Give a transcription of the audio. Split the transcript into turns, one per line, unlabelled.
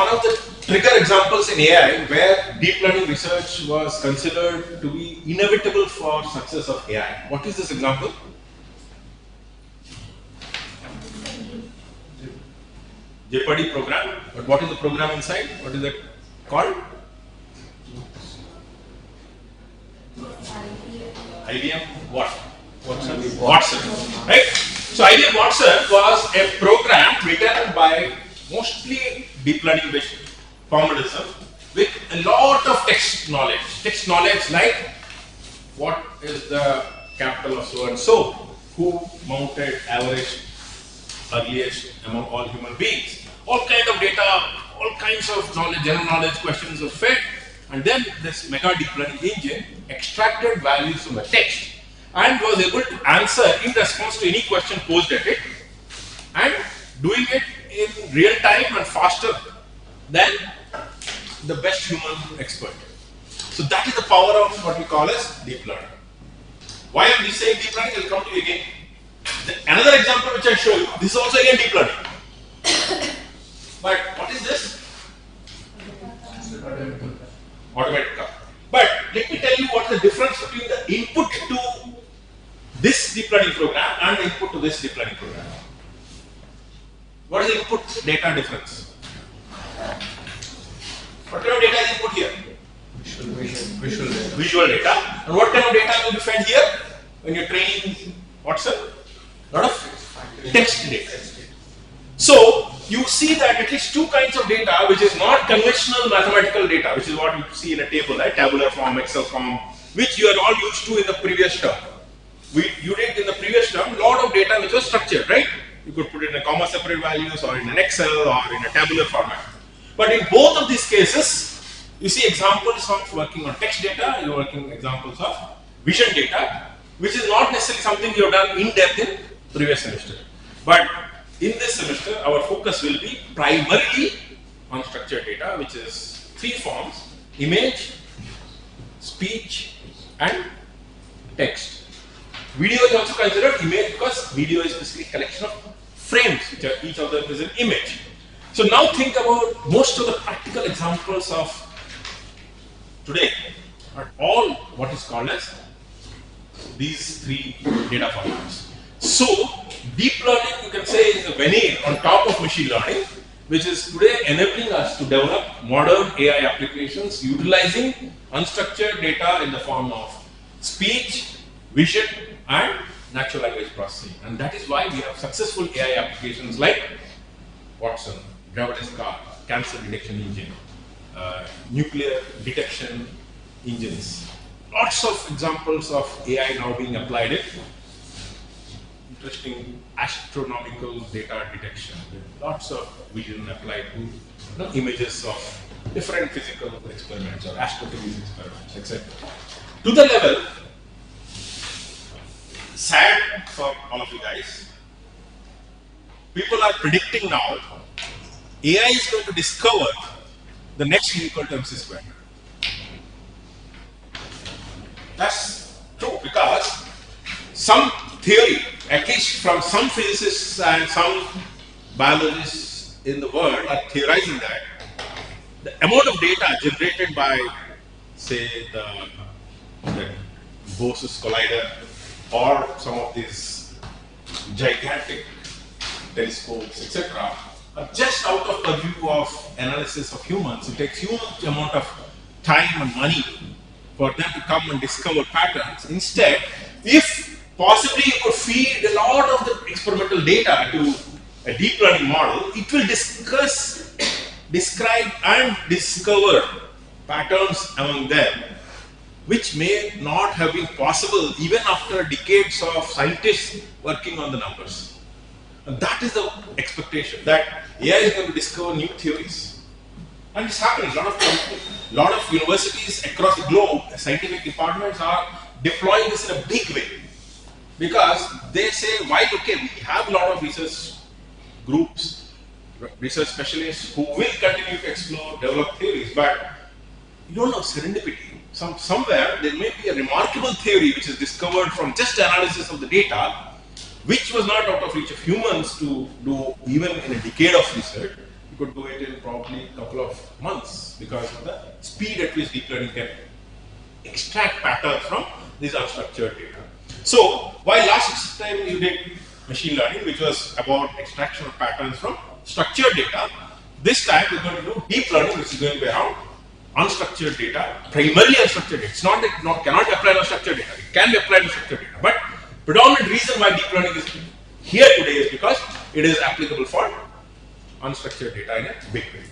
one of the trigger examples in AI where deep learning research was considered to be inevitable for success of AI. What is this example? Jeopardy program. But what is the program inside? What is it called? IBM what? Watson. Right? So IBM Watson was a program written by mostly deep learning based formalism with a lot of text knowledge. Text knowledge like what is the capital of so and so, who mounted average earliest among all human beings. All kind of data, all kinds of knowledge, general knowledge questions are fed, and then this mega deep learning engine extracted values from the text and was able to answer in response to any question posed at it, and doing it in real time and faster than the best human expert. So that is the power of what we call as deep learning. Why am I saying deep learning? I'll come to you again. Another example which I show you, this is also again deep learning. But what is this? Automatic car. But let me tell you what the difference between the input to this deep learning program and the input to this deep learning program. What is the input data difference? What kind of data is input here? Visual data. And what kind of data will be fed here when you're training Watson? A lot of text data. So you see that at least two kinds of data which is not conventional mathematical data, which is what you see in a table, right? Tabular form, Excel form, which you are all used to in the previous term. You did in the previous term a lot of data which was structured, right? You could put it in a comma separate values or in an Excel or in a tabular format. But in both of these cases, you see examples of working on text data, you're working examples of vision data, which is not necessarily something you have done in depth in previous semester. But in this semester, our focus will be primarily on structured data, which is three forms: image, speech, and text. Video is also considered image because video is basically a collection of frames, which are each of them is an image. So now think about most of the practical examples of today are all what is called as these three data formats. So deep learning, you can say, is a veneer on top of machine learning, which is today enabling us to develop modern AI applications utilizing unstructured data in the form of speech, vision, and natural language processing. And that is why we have successful AI applications like Watson, driverless car, cancer detection engine, nuclear detection engines. Lots of examples of AI now being applied in interesting astronomical data detection. Lots of vision applied to images of different physical experiments or astrophysics experiments, etc. To the level, sad for all of you guys, people are predicting now AI is going to discover the next U equal to MC squared. That's true because some theory, at least from some physicists and some biologists in the world, are theorizing that the amount of data generated by, say, the Bose's collider or some of these gigantic telescopes, etc., are just out of the view of analysis of humans. It takes huge amount of time and money for them to come and discover patterns. Instead, if possibly you could feed a lot of the experimental data to a deep learning model, it will describe and discover patterns among them, which may not have been possible even after decades of scientists working on the numbers. And that is the expectation, that AI is going to discover new theories. And it's happening. A lot of universities across the globe, scientific departments are deploying this in a big way. Because they say, while okay, we have a lot of research groups, research specialists who will continue to explore, develop theories, but you don't know serendipity. Somewhere there may be a remarkable theory which is discovered from just analysis of the data, which was not out of reach of humans to do even in a decade of research. It could do it in probably a couple of months because of the speed at which deep learning can extract patterns from these unstructured data. So, while last time you did machine learning, which was about extraction of patterns from structured data, this time we're going to do deep learning, which is going to be around unstructured data, primarily unstructured data. It's not that it cannot be applied on structured data. It can be applied on structured data, but predominant reason why deep learning is here today is because it is applicable for unstructured data in a big way.